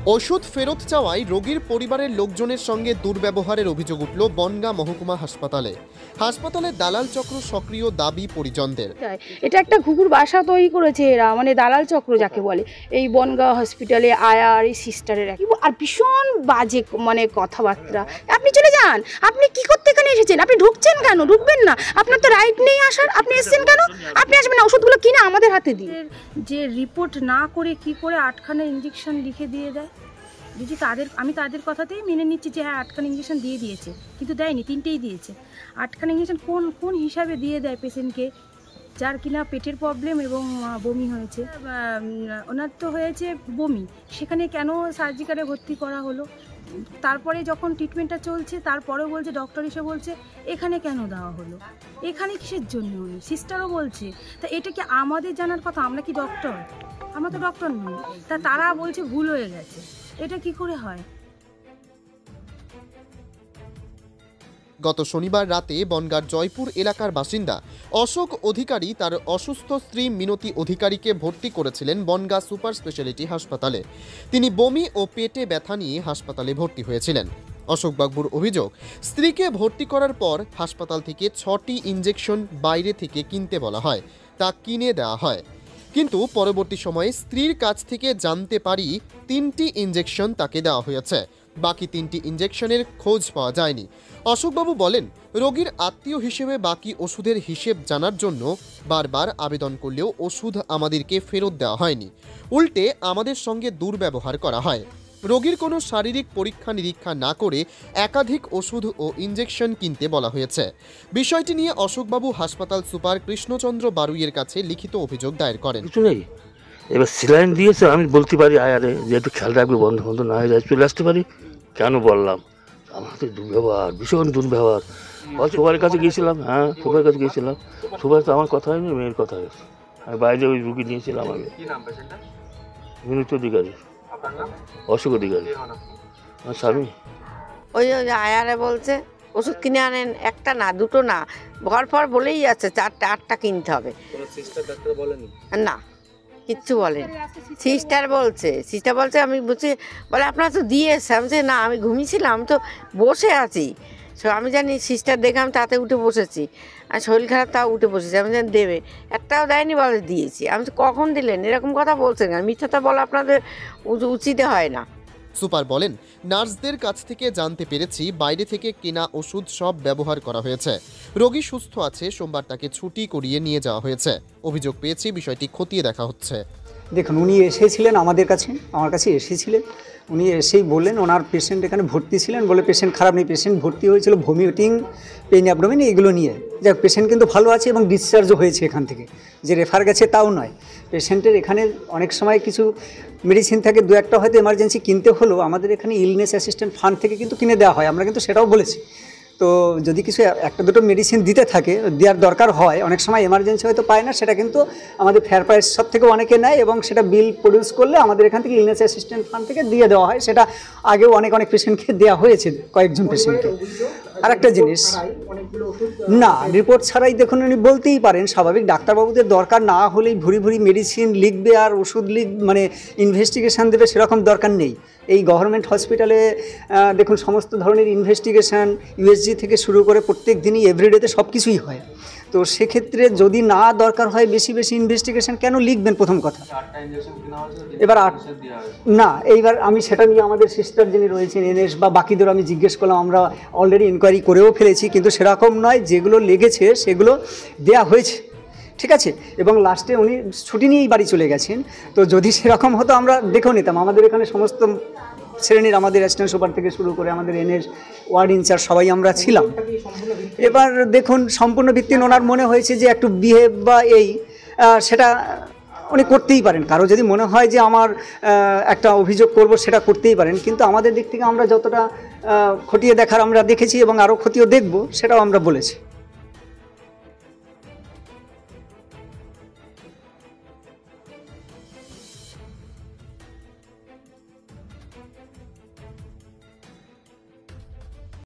ওষুধ ফেরত চাওয়ায় রোগীর পরিবারের লোকজনের সঙ্গে দুর্ব্যবহারের অভিযোগ উঠল বনগাঁ মহকুমা হাসপাতালে। হাসপাতালের দালাল চক্র সক্রিয়, দাবি পরিজনদের। এটা একটা ঘুঘুর বাসা তৈরি করেছে এরা, মানে দালাল চক্র যাকে বলে। এই বনগাঁ হসপিটালে আয়ার এই সিস্টারের আর ভীষণ বাজে মানে কথাবার্তা। আপনি চলে যান, আপনি কি করতে এখানে এসেছেন, আপনি ঢুকছেন কেন, ঢুকবেন না, আপনার তো রাইট নেই আসার, আপনি এসেছেন কেন, আপনি আসবেন না, ওষুধগুলো কিনে আমাদের হাতে দিয়ে। যে রিপোর্ট না করে কি করে 8খানা ইঞ্জেকশন লিখে দিয়ে দেয়, যদি আমি তাদের কথাতেই মেনে নিচ্ছি যে হ্যাঁ 8খানা ইঞ্জেকশন দিয়ে দিয়েছে, কিন্তু দেয়নি, 3টেই দিয়েছে। 8খানা ইঞ্জেকশন কোন হিসাবে দিয়ে দেয় পেশেন্টকে, যার কিনা পেটের প্রবলেম এবং বমি হয়েছে। ওনার তো হয়েছে বমি, সেখানে কেন সার্জিক্যালে ভর্তি করা হলো? তারপরে যখন ট্রিটমেন্টটা চলছে তারপরেও বলছে, ডক্টর এসে বলছে এখানে কেন দেওয়া হলো, এখানে কিসের জন্য, সিস্টারও বলছে। তা এটা কি আমাদের জানার কথা? আমরা কি ডক্টর? আমরা তো ডক্টর নই। তারা বলছে ভুল হয়ে গেছে, এটা কি করে হয়? গত শনিবার রাতে বনগাঁর জয়পুর এলাকার বাসিন্দা অশোক অধিকারী তার অসুস্থ স্ত্রী মিনতি অধিকারীকে ভর্তি করেছিলেন বনগাঁ সুপার স্পেশালিটি হাসপাতালে। তিনি বমি ও পেটে ব্যথা নিয়ে হাসপাতালে ভর্তি হয়েছিলেন। অশোকবাবুর অভিযোগ, স্ত্রীকে ভর্তি করার পর হাসপাতাল থেকে 6টি ইঞ্জেকশন বাইরে থেকে কিনতে বলা হয়, তা কিনে দেওয়া হয়। কিন্তু পরবর্তী সময়ে স্ত্রীর কাছ থেকে জানতে পারি 3টি ইঞ্জেকশন তাকে দেওয়া হয়েছে, বাকি 3টি ইঞ্জেকশনের খোঁজ পাওয়া যায়নি। অশোকবাবু বলেন, রোগীর আত্মীয় হিসেবে বাকি ওষুধের হিসেব জানার জন্য বারবার আবেদন করলেও ওষুধ আমাদেরকে ফেরত দেওয়া হয়নি, উল্টে আমাদের সঙ্গে দুর্ব্যবহার করা হয়। রোগীর কোনো শারীরিক পরীক্ষা নিরীক্ষা না করে একাধিক ওষুধ ও ইঞ্জেকশন কিনতে বলা হয়েছে। বিষয়টি নিয়ে অশোকবাবু হাসপাতাল সুপার কৃষ্ণচন্দ্র বারুইয়ের কাছে লিখিত অভিযোগ দায়ের করেন। কিছু নেই, এবার স্যালাইন দিয়েছে, আমি বলতে পারি আয়ারে যে একটু খেয়াল রাখবে, বন্ধ না হয়ে যায়, চলে আসতে পারি। কেন বললাম? আমার তো দুর্ব্যবহার, ভীষণ দুর্ব্যবহার। সবার কাছে গিয়েছিলাম, হ্যাঁ সবার কাছে গিয়েছিলাম, সবার তো আমার কথা হয়নি, মেয়ের কথা হয়েছে। আমি বাইরে ওই রুগী নিয়েছিলাম আগে। মিনতি অধিকারী। অশোক অধিকারী আমার স্বামী। ওই আয়ারে বলছে ওষুধ কিনে আনেন, একটা না দুটো না, ঘর ফর বলেই যাচ্ছে 4টে 8টা কিনতে হবে। না কিচ্ছু বলেন, সিস্টার বলছে আমি বুঝছি, বলে আপনারা তো দিয়ে এসছে। আমি না, আমি ঘুমিয়েছিলাম, আমি তো বসে আছি। আমি জানি সিস্টার দেখে আমি তাতে উঠে বসেছি, আর শরীর খারাপ তাও উঠে বসেছি। আমি জানি দেবে, একটাও দেয়নি, বলে দিয়েছি। আমি তো কখন দিলেন, এরকম কথা বলছেন কেন? মিথ্যাটা বলা আপনাদের উচিত হয় না। সুপার বলেন, নার্সদের কাছ থেকে জানতে পেরেছি বাইরে থেকে কেনা ওষুধ সব ব্যবহার করা হয়েছে। রোগী সুস্থ আছে, সোমবার তাকে ছুটি করিয়ে নিয়ে যাওয়া হয়েছে। অভিযোগ পেয়েছি, বিষয়টি খতিয়ে দেখা হচ্ছে। দেখুন, উনি এসেছিলেন আমার কাছে এসেছিলেন। উনি এসেই বললেন ওনার পেশেন্ট এখানে ভর্তি ছিলেন, বলে পেশেন্ট খারাপ নেই, পেশেন্ট ভর্তি হয়েছিল ভমিটিং, পেইন অ্যাবডোমেন এগুলো নিয়ে। যাক, পেশেন্ট কিন্তু ভালো আছে এবং ডিসচার্জও হয়েছে এখান থেকে, যে রেফার গেছে তাও নয়। পেশেন্টের এখানে অনেক সময় কিছু মেডিসিন থাকে, 2-1টা হয়তো এমার্জেন্সি কিনতে হলেও আমাদের এখানে ইলনেস অ্যাসিস্ট্যান্ট ফান্ড থেকে কিন্তু কিনে দেওয়া হয়, আমরা কিন্তু সেটাও বলেছি। তো যদি কিছু 1-2টো মেডিসিন দিতে থাকে, দেওয়ার দরকার হয়, অনেক সময় এমার্জেন্সি হয়তো পায় না, সেটা কিন্তু আমাদের ফেয়ার প্রাইস সব থেকে অনেকে নেয় এবং সেটা বিল প্রডিউস করলে আমাদের এখান থেকে ইলনেস অ্যাসিস্ট্যান্ট ফান্ড থেকে দিয়ে দেওয়া হয়। সেটা আগেও অনেক পেশেন্টকে দেওয়া হয়েছে, কয়েকজন পেশেন্টকে। আর একটা জিনিস, না রিপোর্ট ছাড়াই দেখুন উনি বলতেই পারেন, স্বাভাবিক ডাক্তারবাবুদের দরকার না হলেই ভুরি মেডিসিন লিখবে আর ওষুধ মানে ইনভেস্টিগেশান দেবে, সেরকম দরকার নেই। এই গভর্নমেন্ট হসপিটালে দেখুন সমস্ত ধরনের ইনভেস্টিগেশান, ইউএসজি থেকে শুরু করে প্রত্যেক দিনই এভরিডেতে সব কিছুই হয়। তো সেক্ষেত্রে যদি না দরকার হয় বেশি ইনভেস্টিগেশন কেন লিখবেন, প্রথম কথা। এবার না, এইবার আমি সেটা নিয়ে আমাদের সিস্টার যিনি রয়েছেন এনএস বা বাকিদের আমি জিজ্ঞেস করলাম, আমরা অলরেডি ইনকোয়ারি করেও ফেলেছি, কিন্তু সেরকম নয়, যেগুলো লেগেছে সেগুলো দেয়া হয়েছে, ঠিক আছে। এবং লাস্টে উনি ছুটি নিয়েই বাড়ি চলে গেছেন। তো যদি সেরকম হতো আমরা দেখেও নিতাম। আমাদের এখানে সমস্ত শ্রেণীর, আমাদের অ্যাসিস্ট্যান্ট সুপার থেকে শুরু করে আমাদের এনএস ওয়ার্ড ইনচার্জ সবাই আমরা ছিলাম। এবার দেখুন সম্পূর্ণ ভিত্তিহীন ওনার মনে হয়েছে যে একটু বিহেভ বা সেটা উনি করতেই পারেন। কারো যদি মনে হয় যে আমার একটা অভিযোগ করব, সেটা করতেই পারেন, কিন্তু আমাদের দিক থেকে আমরা যতটা খতিয়ে দেখার আমরা দেখেছি এবং আরও খতিয়ে দেখব, সেটাও আমরা বলেছি।